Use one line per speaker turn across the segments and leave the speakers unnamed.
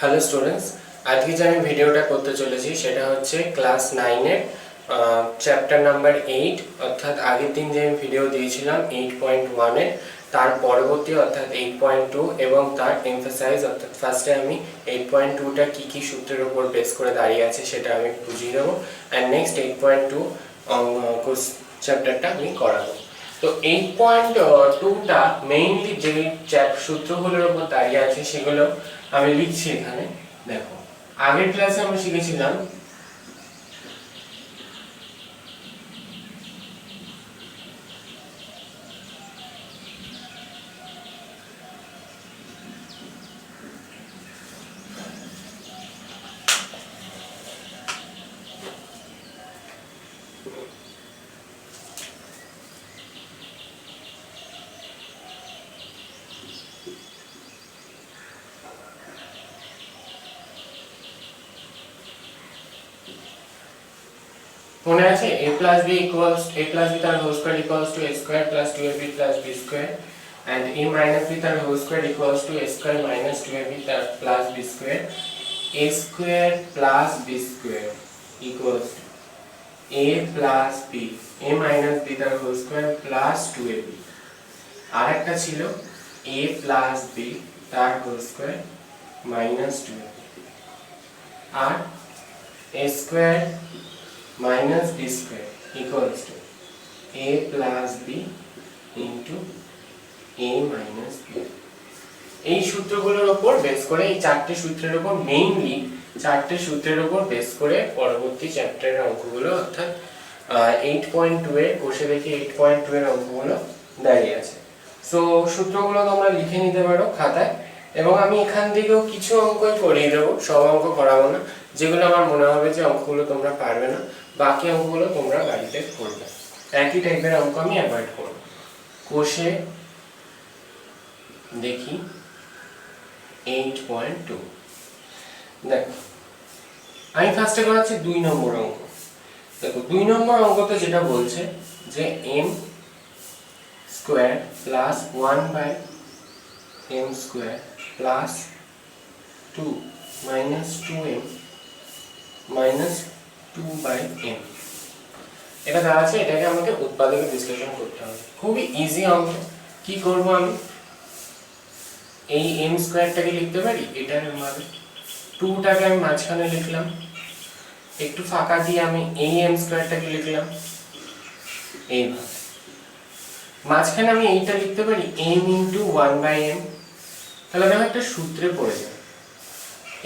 Hello students, আজকে যে আমি ভিডিওটা করতে চলেছি সেটা হচ্ছে ক্লাস 9 এর চ্যাপ্টার নাম্বার 8, অর্থাৎ আগের দিন যে আমি ভিডিও দিয়েছিলাম 8.1 এর তার পরবর্তী অর্থাৎ 8.2 এবং তার এমফাসাইজ অর্থাৎ ফার্স্টে আমি 8.2টা কি কি সূত্রের উপর বেস করে দাঁড়িয়ে আছে সেটা আমি বুঝিয়ে দেবো, অ্যান্ড নেক্সট 8.2 চ্যাপ্টারটা আমি করাবো। তো 8.2টা মেইনলি যে সূত্রগুলোর উপর দাঁড়িয়ে আছে সেগুলো আমি লিখছি এখানে। দেখো, আগের ক্লাসে আমরা শিখেছিলাম মনে আছে a plus b তার whole square equals to a square plus 2ab plus b square, and a minus b তার whole square equals to a square minus 2ab তার plus b square, a square plus b square equals to a plus b, a minus b তার whole square plus 2ab। আর একটা ছিল a plus b তার whole square minus 2ab, আর a square minus b square equals to a plus b into a minus b। এই সূত্রগুলোর উপর base করে, এই চারটি সূত্রের উপর মেইনলি চারটি সূত্রের উপর বেস করে পরবর্তী চ্যাপ্টারের অঙ্কগুলো অর্থাৎ 8.2 এর কোষে দেখি 8.2 এর অঙ্কগুলো দাঁড়িয়ে আছে। সো সূত্রগুলো তোমরা লিখে নিতে পারো খাতায়, এবং আমি এখান থেকেও কিছু অঙ্কই করিয়ে দেবো, সব অঙ্ক করাবো না। যেগুলো আমার মনে হবে যে অঙ্কগুলো তোমরা পারবে না, বাকি অঙ্কগুলো তোমরা বাড়িতে করবে। একই টাইপের অঙ্ক আমি অ্যাভয়েড করব। কোষে দেখি 8.2, দেখো আমি ফার্স্টে করাচ্ছি 2 নম্বর অঙ্ক। দেখো 2 নম্বর অঙ্কতে যেটা বলছে যে m square plus 1/m square plus 2 minus 2m minus 2/m, এটা দেওয়া আছে। এটাকে আমাকে উৎপাদকে বিশ্লেষণ করতে হবে। খুবই ইজি অঙ্ক। কি করব, আমি এই m স্কয়ারটাকে লিখতে পারি এটার ভাবে, 2টাকে আমি মাঝখানে লিখলাম, একটু ফাঁকা দিয়ে আমি এই m স্কয়ারটাকে লিখলাম এইভাবে। মাঝখানে আমি এইটা লিখতে পারি m ইনটু 1/m। তাহলে দেখো একটা সূত্রে পড়ে যাবে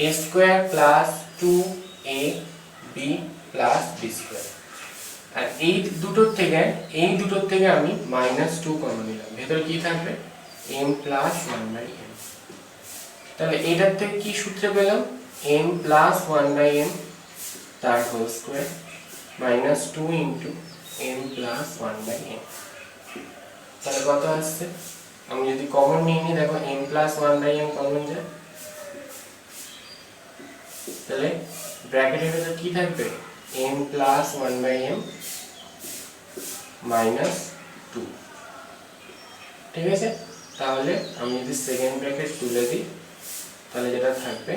a square plus 2ab plus b square, আর এই দুটোর থেকে আমি -2 কমন নিলাম, ভেতরে কি থাকবে m প্লাস 1/m। তাহলে এটার থেকে কি সূত্রে পেলাম m প্লাস 1/m তার whole square minus 2 into m plus 1/m। তাহলে কত আসছে, আমি যদি কমন নিয়ে নিই, দেখো m প্লাস 1/m কমন যায়, তাহলে ব্র্যাকেটের ভেতর কি থাকবে m প্লাস 1/m মাইনাস 2। ঠিক আছে, তাহলে আমি যদি সেকেন্ড ব্র্যাকেট তুলে দিই তাহলে যেটা থাকবে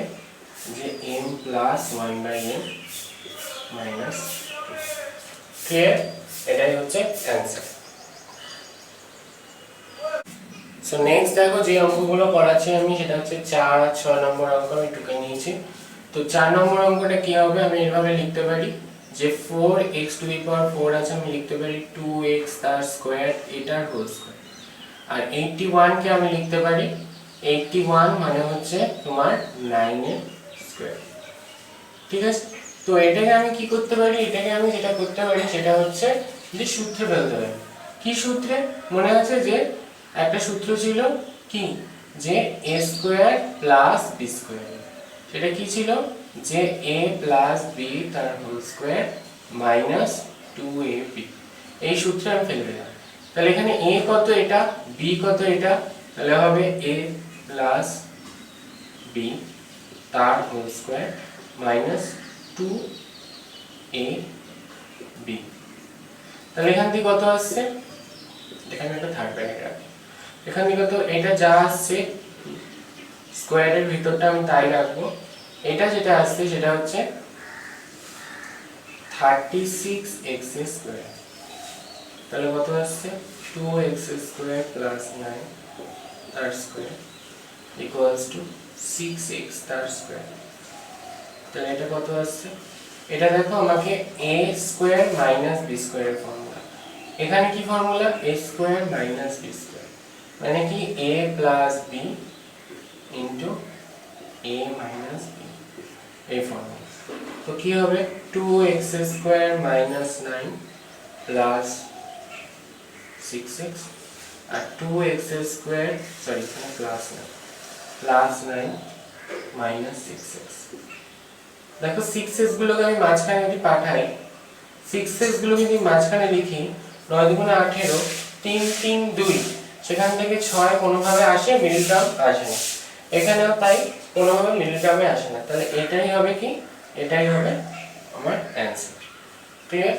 যে m plus 1/m minus 2। Clear? এটাই হচ্ছে অ্যান্সার। সো নেক্সট দেখো যে অঙ্কগুলো করাচ্ছি আমি সেটা হচ্ছে 4 আর 6 নম্বর অঙ্ক আমি টুকে নিয়েছি। তো 4 নম্বর অঙ্কটা কি হবে, আমি এভাবে লিখতে পারি যে 4x টু দি পাওয়ার 4 আছে, আমি লিখতে পারি 2x তার স্কয়ার এটার হোল স্কয়ার, আর 81 কে আমি লিখতে পারি 81 মানে হচ্ছে তোমার 9 এর স্কয়ার। ঠিক আছে, তো এটাকে আমি কি করতে পারি, এটাকে আমি যেটা করতে পারি সেটা হচ্ছে যে সূত্রে ফেলতে পারি। কি সূত্রে? মনে আছে যে একটা সূত্র ছিল কি, যে a square plus b square, সেটা কি ছিল যে a প্লাস b তার হোল স্কয়ার মাইনাস 2ab। এই সূত্রে আমি ফেলে দিলাম। তাহলে এখানে a কত, এটা b কত, এটা, তাহলে হবে a প্লাস b তার হোল স্কয়ার মাইনাস 2ab। তাহলে এখান থেকে কত আসছে, এখানে একটা থার্ড ব্র্যাকেট রাখি, এখান থেকে কত, এটা যা আসছে স্কোয়ারের ভিতরটা আমি তাই রাখবো। এটা যেটা আসছে সেটা হচ্ছে 36x স্কোয়ার, তাহলে কত আসছে 2x স্কোয়ার প্লাস 9 তার স্কোয়ার ইকুয়ালস টু 6x তার স্কোয়ার। তাহলে এটা কত আসছে, এটা দেখো আমাকে a স্কোয়ার মাইনাস b স্কোয়ারের ফর্মুলা। এখানে কি formula, a square minus b square, মানে কি a plus b into a minus b, এই ফর্মুলা। তো কি হবে 2x square minus 9 plus 6x আর 2x স্কোয়ার, সরি এখানে প্লাস না, প্লাস 9 মাইনাস 6x। দেখো 6x গুলোকে আমি মাঝখানে যদি পাঠাই, 6x গুলোকে যদি মাঝখানে লিখি 9 দুগুণে 18, 3 3 2, সেখান থেকে 6 কোনোভাবে আসে, মিডল টার্ম আসে না, এখানেও তাই কোনোভাবে মিডল টার্মে আসে না। তাহলে এটাই হবে কি, এটাই হবে আমার অ্যানসার। ক্লিয়ার?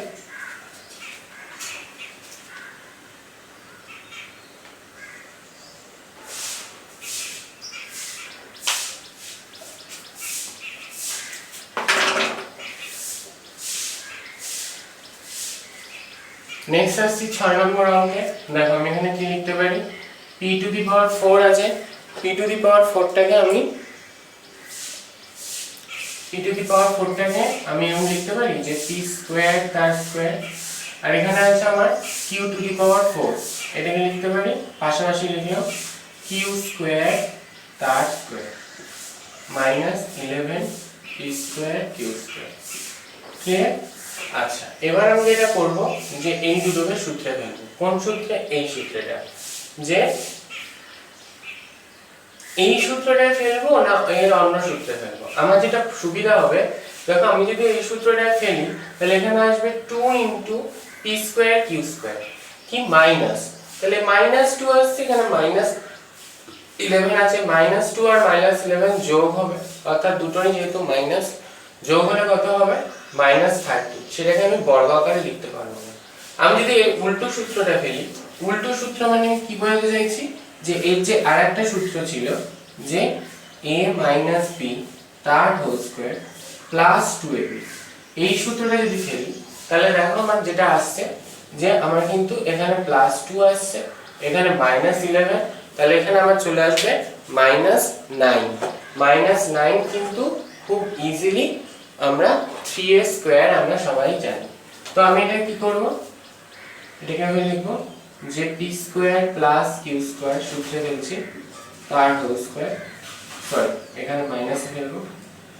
নেক্সট আসছি 6 নম্বর অঙ্কে। দেখো আমি এখানে কি লিখতে পারি, p টু দি পাওয়ার 4 আছে, p টু দি পাওয়ার 4টাকে আমি এমন লিখতে পারি যে p স্কয়ার তার স্কয়ার, আর এখানে আছে আমার q টু দি পাওয়ার 4, এটাকে লিখতে পারি পাশাপাশি লিখলাম q স্কয়ার তার square minus 11 p square q square. Clear? আচ্ছা, এবার আমি যেটা করব যে এই দুটোকে সূত্রে ফেলবো। কোন সূত্রে? এই সূত্রটা। যে এই সূত্রটা ফেলবো না এর অন্য সূত্রে ফেলবো, আমার যেটা সুবিধা হবে, দেখো আমি যদি এই সূত্রটা ফেলি তাহলে এখানে আসবে 2 into p square q square, কি মাইনাস, তাহলে -2 আসছে, এখানে -11 আছে, -2 আর -11 যোগ হবে, অর্থাৎ দুটোরই যেহেতু মাইনাস, যোগ হলে কত হবে -30, সেটাকে আমি বর্গ আকারে লিখতে পারবো না। আমি যদি এই উল্টো সূত্রটা ফেলি, উল্টো সূত্র মানে কি বলতে চাইছি, যে এর যে আরেকটা সূত্র ছিল যে a - b তার হোল স্কয়ার প্লাস 2ab, এই সূত্রটা যদি ফেলি তাহলে দেখো আমার যেটা আসছে যে আমার কিন্তু এখানে +2 আসছে, এখানে -11, তাহলে এখানে আমার চলে আসবে -9 কিন্তু খুব ইজিলি আমরা 3a স্কয়ার আমরা সবাই জানি। তো আমি এটা কি করব, এটাকে আমি লিখব যে p square plus q square সূত্রে ফেলছি তার হোল স্কয়ার, সরি এখানে মাইনাস ফেলবো,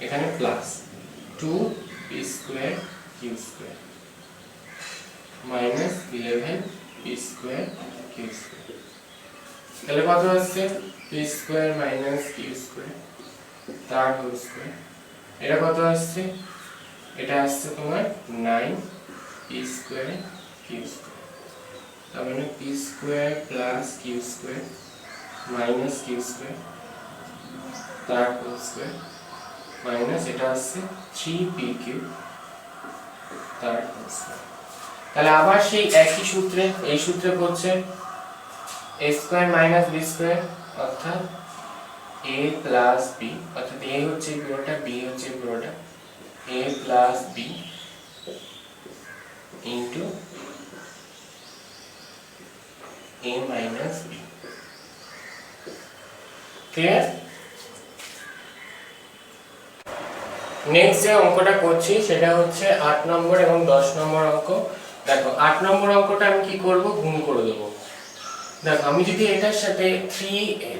এখানে plus 2p square q square minus 11 p square q square. তাহলে কত আসছে p square minus q square তার হোল স্কয়ার, এটা কত আসছে, এটা আসছে তোমার 9p স্কয়ার q স্কয়ার, তার মানে p square plus q square minus q square তার হোল স্কয়ার মাইনাস এটা আসছে 3pq তার হোল স্কয়ার। তাহলে আবার সেই একই সূত্রে, এই সূত্রে পড়ছে a square minus b square, অর্থাৎ a প্লাস b, অর্থাৎ a হচ্ছে পুরোটা, b হচ্ছে পুরোটা, a plus b into a minus b। Clear? Next যে অঙ্কটা করছি সেটা হচ্ছে 8 নম্বর এবং 10 নম্বর অঙ্ক। দেখো 8 নম্বর অঙ্কটা আমি কি করব, গুণ করে দেব। দেখো আমি যদি এটার সাথে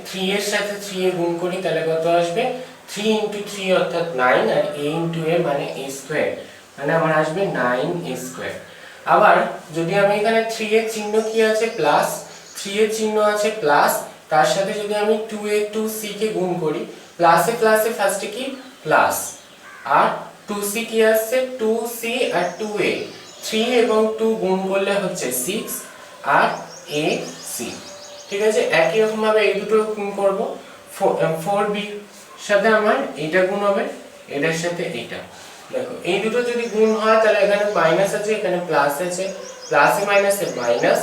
3 এর সাথে 3 এ গুণ করি তাহলে কত আসবে, 3 ইনটু 3 অর্থাৎ 9, আর a ইনটু a মানে a স্কয়ার, মানে আমার আসবে 9a স্কয়ার। আবার যদি আমি এখানে 3 এর চিহ্ন কি আছে প্লাস, 3 এর চিহ্ন আছে প্লাস, তার সাথে যদি আমি 2a 2c কে গুণ করি, প্লাসে প্লাসে ফার্স্টে কি প্লাস, আর 2c কি আসছে 2c আর 2a, 3 এবং 2 গুণ করলে হচ্ছে 6 আর ac। ঠিক আছে, একই রকম ভাবে এই দুটো গুণ করব, 4b সাথে আমার এটা গুণ হবে, এটার সাথে এটা। দেখো এই দুটো যদি গুণ হয় তাহলে এখানে মাইনাস আছে, এখানে প্লাস আছে, প্লাসে মাইনাসে মাইনাস,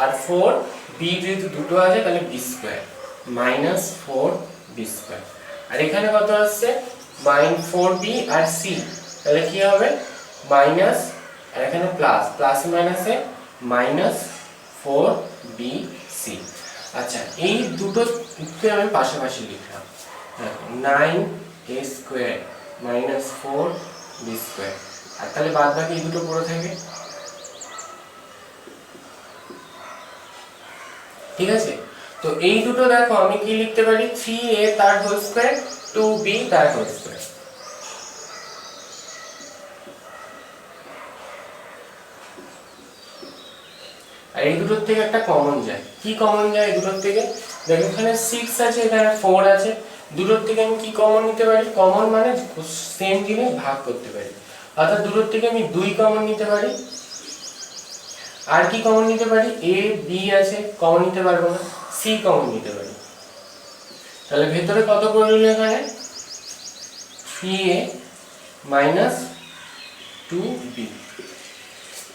আর 4b যেহেতু দুটো আছে তাহলে b স্কয়ার -4b স্কয়ার। আর এখানে কত আসছে -4b আর c, তাহলে কি হবে মাইনাস আর এখানে প্লাস, প্লাসে মাইনাসে -4bc। আচ্ছা এই দুটোকে আমি পাশাপাশি লিখলাম, দেখো 9a স্কয়ার -4b স্কয়ার, আর তাহলে বাদ বাকি এই দুটো পড়ে থাকে, ঠিক আছে। তো এই দুটো দেখো আমি কি লিখতে পারি 3a তার হোল স্কয়ার 2b তার হোল স্কয়ার। আর এই দুটোর থেকে একটা কমন যায়, কি কমন যায় এই দুটোর থেকে, দেখো এখানে 6 আছে এখানে 4 আছে, দুটোর থেকে আমি কি কমন নিতে পারি, কমন মানে সেম জিনিস ভাগ করতে পারি, অর্থাৎ দুটোর থেকে আমি 2 কমন নিতে পারি। আর কি কমন নিতে পারি, a b আছে কমন নিতে পারবো না, c কমন নিতে পারি। তাহলে ভেতরে কত করে রইল এখানে 3a - 2b,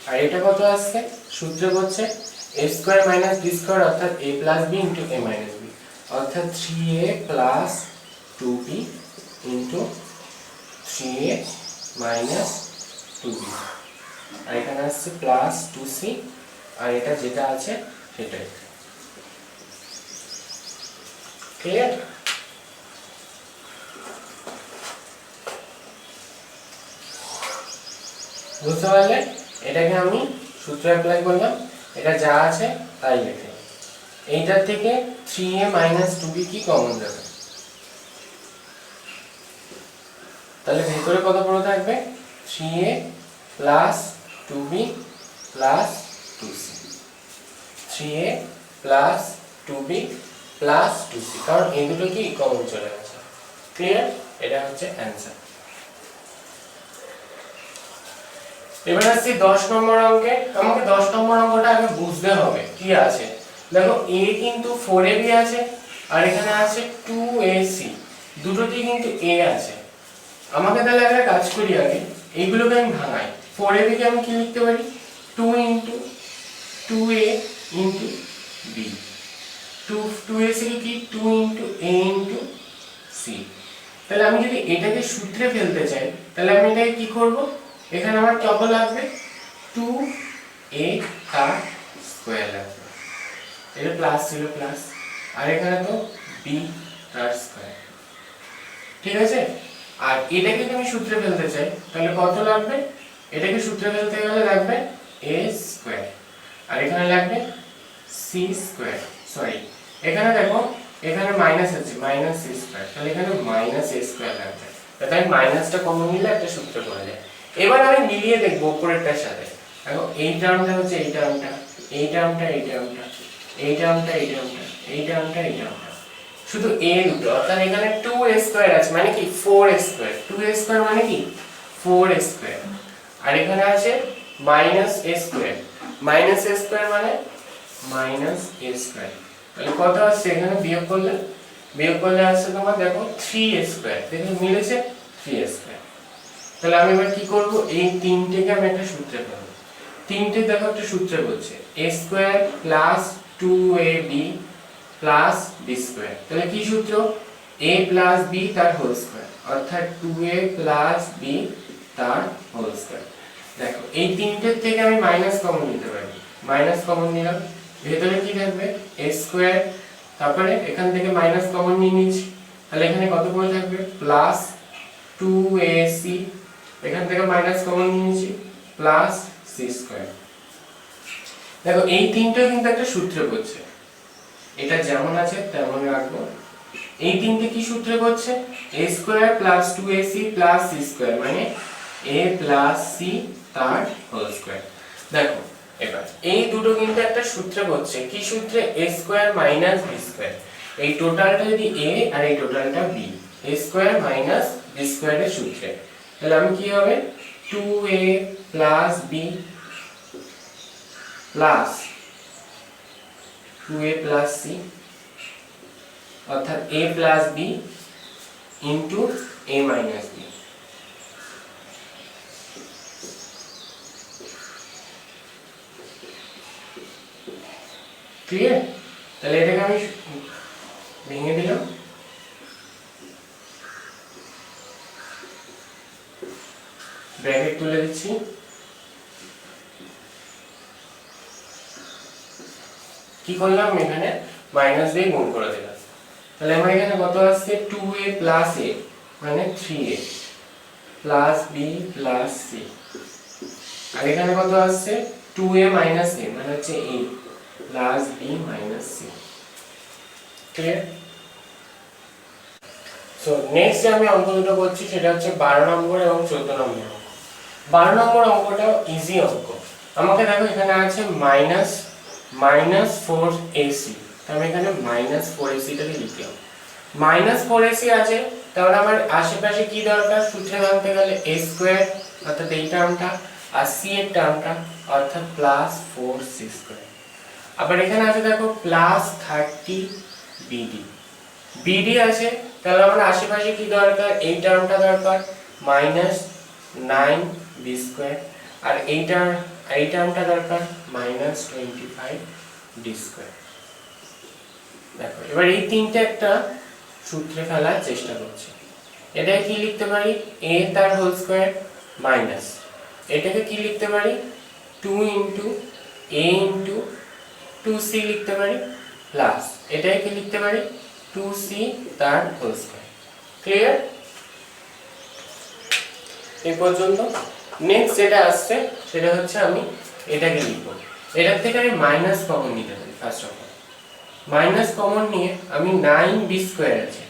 আর এটা কত আসছে সূত্রে হচ্ছে a স্কয়ার - b স্কয়ার অর্থাৎ a + b * a - b, অর্থাৎ 3a + 2b * 3a - 2b, আর এখানে আসছে +2c, আর এটা যেটা আছে সেটাই। ক্লিয়ার? বুঝতে পারলে? এটাকে আমি সূত্র অ্যাপ্লাই করলাম, এটা যা আছে তাই লিখে, এইটার থেকে 3a - 2b কি কমন যাবে, তাহলে ভিতরে কত পড়ে থাকবে 3a + 2b + 2c, 3a + 2b + 2c, কারণ এই দুটো কি কমন চলে গেছে। ক্লিয়ার? এটা হচ্ছে অ্যানসার। এবার আসছি 10 নম্বর অঙ্কে। আমাকে 10 নম্বর অঙ্কটা আগে বুঝতে হবে কি আছে। দেখো a কিন্তু 4ab আছে আর এখানে আছে 2ac, দুটোতেই কিন্তু a আছে। আমাকে তাহলে একটা কাজ করি, আগে এইগুলোকে আমি ভাঙাই। 4ab কে আমি কি লিখতে পারি 2 * 2a * b, 2ac কি 2 * a * c। তাহলে আমি যদি এটাকে সূত্রে ফেলতে চাই তাহলে আমি এটাকে কি করব, এখানে আমার কত লাগবে 2a তার স্কয়ার লাগবে, এটা প্লাস ছিল প্লাস, আর এখানে তো b তার স্কয়ার, ঠিক আছে। আর এটাকে যদি আমি সূত্রে ফেলতে চাই তাহলে কত লাগবে, এটাকে সূত্রে ফেলতে গেলে লাগবে a স্কয়ার, আর এখানে লাগবে c স্কয়ার, সরি এখানে দেখো এখানে মাইনাস আছে -c স্কয়ার, তাহলে এখানে -a স্কয়ার লাগবে, তাহলে আমি মাইনাসটা কমন নিলে একটা সূত্র পড়ে যায়। এবার আমি মিলিয়ে দেখব উপরেরটার সাথে, দেখো এই টার্মটা হচ্ছে এই টার্মটা, এই টার্মটা এই টার্মটা, এই টার্মটা এই টার্মটা, এই টার্মটা এই টার্মটা, শুধু a দুটো, অর্থাৎ এখানে 2a স্কয়ার আছে মানে কি 4a স্কয়ার, 2a স্কয়ার মানে কি 4a স্কয়ার, আর এখানে আছে -a স্কয়ার, -a স্কয়ার মানে -a স্কয়ার, তাহলে কত আসছে এখানে বিয়োগ করলে আসছে তোমার দেখো 3a স্কয়ার, দেখো মিলেছে 3a স্কয়ার। তাহলে আমি এবার কি করব, এই তিনটেকে আমি একটা সূত্রে ফেলবো, তিনটে দেখো একটা সূত্রে বলছে a square + 2ab + b square, তাহলে কি সূত্র a + b তার হোল স্কয়ার, অর্থাৎ 2a + b তার হোল স্কয়ার। দেখো এই তিনটের থেকে আমি মাইনাস কমন নিতে পারি, মাইনাস কমন নিলাম, ভেতরে কি থাকবে a স্কয়ার, তারপরে এখান থেকে মাইনাস কমন নিয়ে নিচ্ছি, তাহলে এখানে কত পড়ে থাকবে +2ac, এখান থেকে মাইনাস কমন নিয়ে নিচ্ছি +c স্কয়ার। দেখো এই তিনটে কিন্তু একটা সূত্রে পড়ছে, এটা যেমন আছে তেমন রাখবো। এই তিনটে কি সূত্রে পড়ছে a square + 2ac + c square, মানে a + c তার হোল স্কয়ার। দেখো এবার এই দুটো কিন্তু একটা সূত্রে পড়ছে, কি সূত্রে a স্কয়ার - b স্কয়ার, এই টোটালটা যদি a আর এই টোটালটা b, a স্কয়ার - b স্কয়ারের সূত্রে, তাহলে আমি কি হবে 2a + b plus 2a + c, অর্থাৎ a + b * a - b। Clear? তাহলে এটাকে আমি ভেঙে দিলাম, ব্র্যাকেট তুলে দিচ্ছি, কি করলাম এখানে মাইনাস দিয়ে গুণ করে দিলাম, তাহলে আমার এখানে কত আসছে 2a প্লাস a মানে 3a plus b plus c, আর এখানে কত আসছে 2a মাইনাস a মানে হচ্ছে a plus b minus c। Clear? So next আমি অঙ্ক দুটো করছি, সেটা হচ্ছে 12 নম্বর এবং 14 নম্বর অঙ্ক। 12 নম্বর অঙ্কটা ইজি অঙ্ক। আমাকে দেখো এখানে আছে মাইনাস 4ac, আমি এখানে মাইনাস 4ac টাকে লিখলাম। মাইনাস 4ac আছে, তাহলে আমার আশেপাশে কি দরকার, সূত্রে ভাঙতে গেলে a স্কয়ার অর্থাৎ এই টার্মটা, আর c এর টার্মটা অর্থাৎ প্লাস 4c স্কয়ার। আবার এখানে আছে দেখো প্লাস 30 bd আছে, তাহলে আমার আশেপাশে কি দরকার, এই টার্মটা দরকার মাইনাস 9b স্কয়ার, আর এই টার্মটা দরকার মাইনাস 25d স্কয়ার। দেখো এবার এই তিনটে একটা সূত্রে ফেলার চেষ্টা করছি। এটাকে কি লিখতে পারি, a তার হোল স্কয়ার মাইনাস, এটাকে কি লিখতে পারি 2 ইনটু a ইনটু 2c লিখতে পারি, প্লাস এটাকে কি লিখতে পারি 2c তার হোল স্কয়ার। ক্লিয়ার? এই পর্যন্ত। নেক্সট যেটা আসছে সেটা হচ্ছে আমি এটাকে লিখব, এটার থেকে আমি মাইনাস কমন নিতে পারি। First of all minus common নিয়ে আমি 9b স্কয়ার আছে,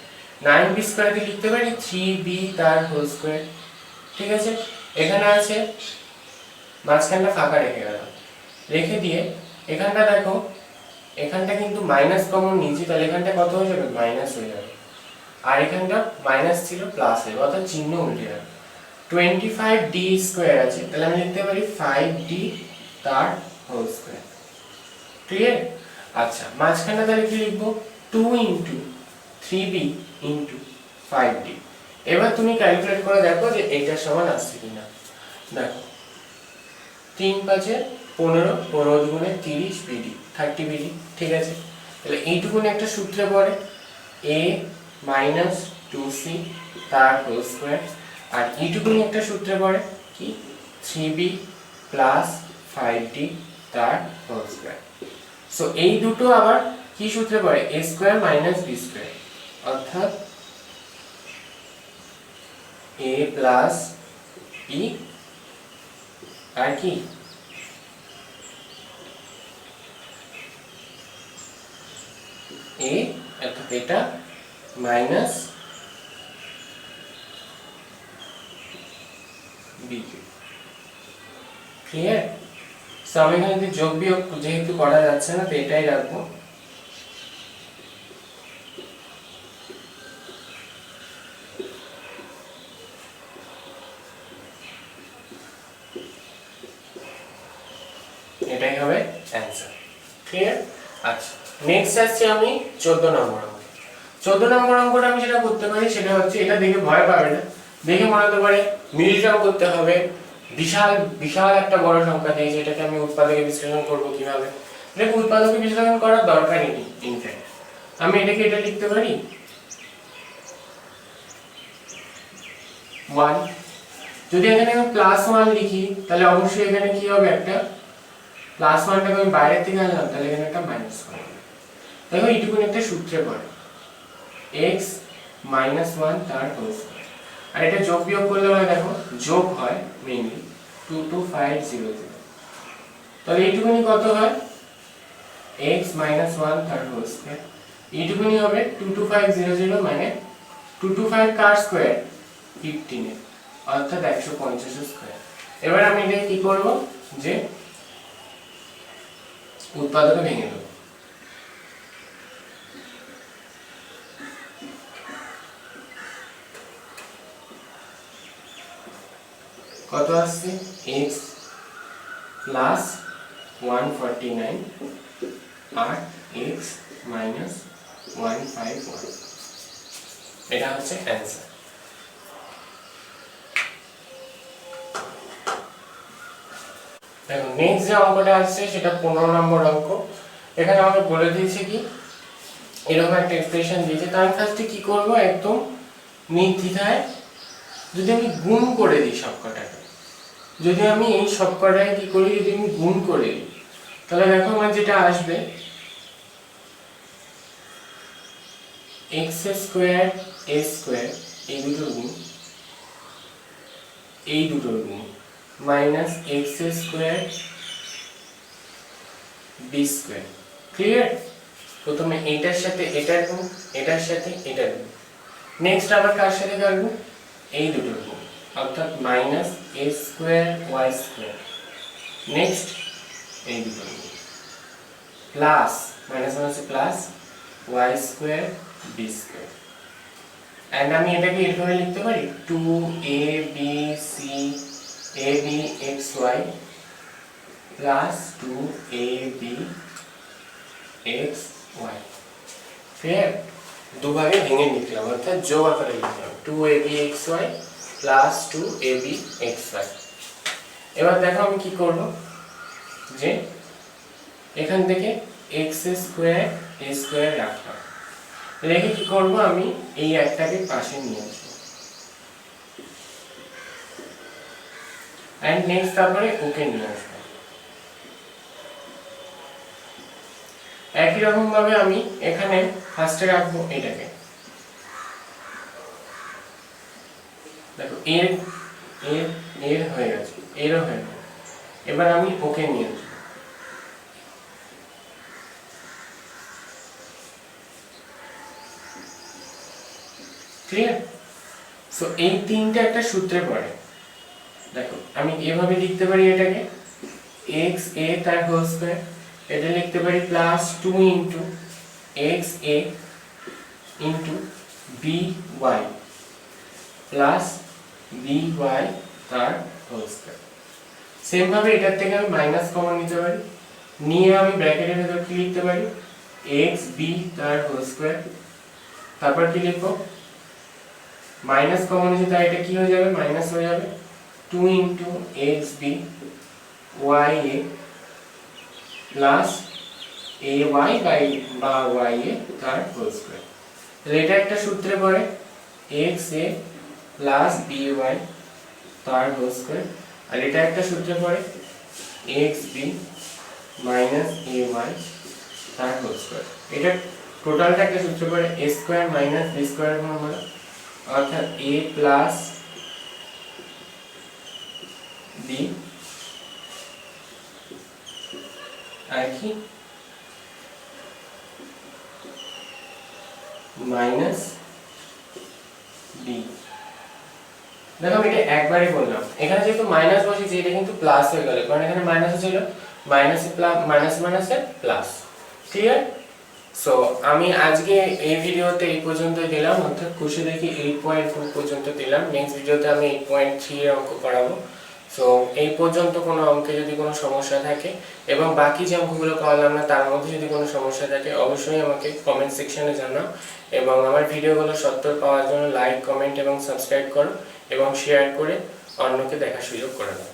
9b স্কয়ারকে লিখতে পারি 3b তার হোল স্কয়ার। ঠিক আছে, এখানে আছে মাঝখানটা ফাঁকা রেখে গেলাম, রেখে দিয়ে এখানটা দেখো, এখানটা কিন্তু মাইনাস কমন নিয়েছি, তাহলে এখানটা কত হয়ে যাবে মাইনাস হয়ে যাবে, আর এখানটা মাইনাস ছিল প্লাস হবে, অর্থাৎ চিহ্ন উল্টে যাবে। 25d স্কয়ার আছে, তাহলে আমি লিখতে পারি 5d তার হোল স্কয়ার। ক্লিয়ার? আচ্ছা, মাঝখানে তাহলে কি লিখবো 2 ইনটু 3b ইনটু 5d। এবার তুমি ক্যালকুলেট করে দেখো যে এইটার সমান আসছে কিনা। দেখো 3 5 15, 15 দুগুণে 30 bd 30 bd। ঠিক আছে, তাহলে এইটুকুনি একটা সূত্রে পড়ে a মাইনাস 2c তার হোল স্কয়ার, আর এইটুকুনি একটা সূত্রে পড়ে কি 3b প্লাস 5d তার হোল স্কয়ার। সো এই দুটো আবার কি সূত্রে পড়ে a square minus b square, অর্থাৎ a প্লাস b আর কি a, অর্থাৎ এটা মাইনাস b। ক্লিয়ার? সো আমি এখানে যদি যোগ বিয়োগ যেহেতু করা যাচ্ছে না, তো এটাই রাখবো। এটাই হবে অ্যানসার। ক্লিয়ার? আচ্ছা, নেক্সট আসছে আমি 14 নম্বর অঙ্ক। 14 নম্বর অঙ্কটা আমি যেটা করতে পারি সেটা হচ্ছে, এটা দেখে ভয় পাবে না, দেখে মনে হতে পারে মিলিটাও করতে হবে, বিশাল বিশাল একটা বড় সংখ্যা দিয়েছে, এটাকে আমি উৎপাদকে বিশ্লেষণ করব কিভাবে। দেখো উৎপাদকে বিশ্লেষণ করার দরকারই নেই, ইনফ্যাক্ট আমি এটাকে এটা লিখতে পারি 1। যদি এখানে আমি প্লাস 1 লিখি, তাহলে অবশ্যই এখানে কি হবে, একটা প্লাস 1টাকে আমি বাইরে থেকে আনলাম, তাহলে এখানে একটা মাইনাস হবে। দেখো এইটুকুন একটা সূত্রে পড়ে x মাইনাস 1 তার হোল স্কয়ার, আর এটা যোগ বিয়োগ করলে হয়, দেখো যোগ হয় মেইনলি 22500, তাহলে এইটুকুনি কত হয় x মাইনাস 1 তার হোল স্কয়ার, এইটুকুনি হবে 22500 মানে 225 কার স্কয়ার 15 এর, অর্থাৎ 150 স্কয়ার। এবার আমি এটা কি করব, যে উৎপাদকে ভেঙে দেব। কত আসছে x প্লাস 149 আর x মাইনাস 151, এটা হচ্ছে অ্যানসার। দেখো নেক্সট যে অঙ্কটা আসছে সেটা 15 নম্বর অঙ্ক। এখানে আমাকে বলে দিয়েছে কি এরকম একটা এক্সপ্রেশন দিয়েছে, তার ফার্স্টে কি করব, একদম নির্দ্বিধায় যদি আমি গুণ করে দিই সবকটাকে, যদি আমি এই সবকটায় কি করি, যদি আমি গুণ করি, তাহলে দেখো আমার যেটা আসবে x স্কয়ার a স্কয়ার এই দুটোর গুণ, এই দুটোর গুণ minus x square b square. Clear? প্রথমে এটার সাথে এটার গুণ, এটার সাথে এটার গুণ, নেক্সট আবার কার সাথে করব, এই দুটোর গুণ, অর্থাৎ minus a square y square, next এই দুটোর গুণ, প্লাস মাইনাস মাইনাসে plus y square b square. And আমি এটাকে এভাবে লিখতে পারি 2abcabxy প্লাস 2abxy। ক্লিয়ার? দুভাগে ভেঙে লিখলাম, অর্থাৎ যোগ আকারে লিখলাম 2abxy প্লাস 2abxy। এবার দেখো আমি কি করব, যে এখান থেকে x স্কয়ার a স্কয়ার রাখলাম, রেখে কি করব, আমি এই একটাকে পাশে নিয়ে আসব, এন্ড নেক্সট তারপরে ওকে নিয়ে আসব। একই রকম ভাবে আমি এখানে ফার্স্টে রাখবো এটাকে, দেখো এর এর এর হয়ে গেছে, এরও হয়ে গেছে, এবার আমি ওকে নিয়ে আসব। ক্লিয়ার? সো এই তিনটা একটা সূত্রে পড়ে। দেখো আমি এভাবে লিখতে পারি এটাকে x a তার হোল স্কয়ার, এটা লিখতে পারি plus 2 into x a into b y plus b y তার হোল স্কয়ার। সেম ভাবে এটার থেকে আমি মাইনাস কমন নিতে পারি, নিয়ে আমি ব্র্যাকেটের ভেতর কি লিখতে পারি x b তার হোল স্কয়ার, তারপর কি লিখবো, মাইনাস কমন নিতে, তাই এটা কি হয়ে যাবে, মাইনাস হয়ে যাবে 2 into x b y a plus a y by বা y a তার হোল স্কয়ার। তাহলে এটা একটা সূত্রে পড়ে x a plus b y তার হোল স্কয়ার, আর এটা একটা সূত্রে পড়ে x b minus a y তার হোল স্কয়ার। এটা টোটালটা একটা সূত্রে পড়ে a square minus b square গুণ হলো, অর্থাৎ a প্লাস b আর কি মাইনাস b। দেখো আমি এটা একবারে বললাম, এখানে যেহেতু মাইনাস বসেছে এটা কিন্তু প্লাস হয়ে গেল, কারণ এখানে মাইনাস ছিল, মাইনাসে প্লাস মাইনাস মাইনাসে প্লাস। ক্লিয়ার? সো আমি আজকে এই ভিডিওতে এই পর্যন্তই দিলাম, অর্থাৎ খুশি দেখি 8.2 পর্যন্ত দিলাম। নেক্সট ভিডিওতে আমি 8.3 এর অঙ্ক করাবো। সো এই পর্যন্ত কোনো অঙ্কে যদি কোনো সমস্যা থাকে এবং বাকি যে অঙ্কগুলো করালাম না তার মধ্যে যদি কোনো সমস্যা থাকে অবশ্যই আমাকে কমেন্ট সেকশনে জানাও, এবং আমার ভিডিওগুলো সত্তর পাওয়ার জন্য লাইক, কমেন্ট এবং সাবস্ক্রাইব করো এবং শেয়ার করে অন্যকে দেখার সুযোগ করে দাও।